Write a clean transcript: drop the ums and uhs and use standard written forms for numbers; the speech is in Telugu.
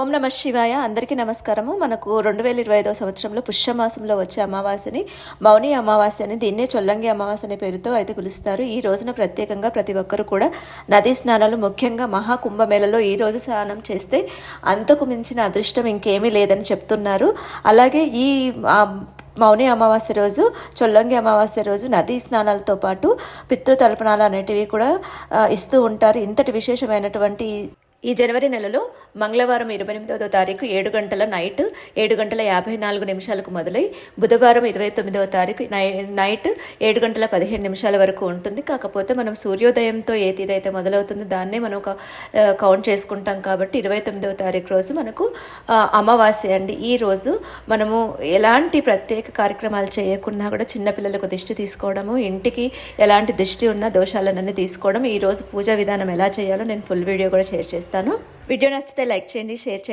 ఓం నమ శివాయ. అందరికీ నమస్కారము. మనకు 2025 సంవత్సరంలో పుష్యమాసంలో వచ్చే అమావాస్యని మౌని అమావాస్య అని, దీన్నే చొల్లంగి అమావాస్య అనే పేరుతో అయితే పిలుస్తారు. ఈ రోజున ప్రత్యేకంగా ప్రతి ఒక్కరు కూడా నదీ స్నానాలు, ముఖ్యంగా మహాకుంభమేళలో ఈ రోజు స్నానం చేస్తే అంతకు మించిన అదృష్టం ఇంకేమీ లేదని చెప్తున్నారు. అలాగే ఈ మౌని అమావాస్య రోజు, చొల్లంగి అమావాస్య రోజు నదీ స్నానాలతో పాటు పితృతర్పణాలు అనేటివి కూడా ఇస్తూ ఉంటారు. ఇంతటి విశేషమైనటువంటి ఈ జనవరి నెలలో మంగళవారం 28వ తారీఖు 7 గంటల నైట్ 7:54 మొదలై బుధవారం 29వ తారీఖు నైట్ 7:15 వరకు ఉంటుంది. కాకపోతే మనం సూర్యోదయంతో ఏదైతే మొదలవుతుందో దాన్నే మనం కౌంట్ చేసుకుంటాం కాబట్టి 29వ తారీఖు రోజు మనకు అమావాస్య అండి. ఈ రోజు మనము ఎలాంటి ప్రత్యేక కార్యక్రమాలు చేయకుండా కూడా చిన్నపిల్లలకు దిష్టి తీసుకోవడము, ఇంటికి ఎలాంటి దిష్టి ఉన్న దోషాలన్నీ తీసుకోవడం, ఈ రోజు పూజా విధానం ఎలా చేయాలో నేను ఫుల్ వీడియో కూడా షేర్ చేస్తాను. వీడియో నచ్చితే లైక్ చేయండి, షేర్ చేయండి.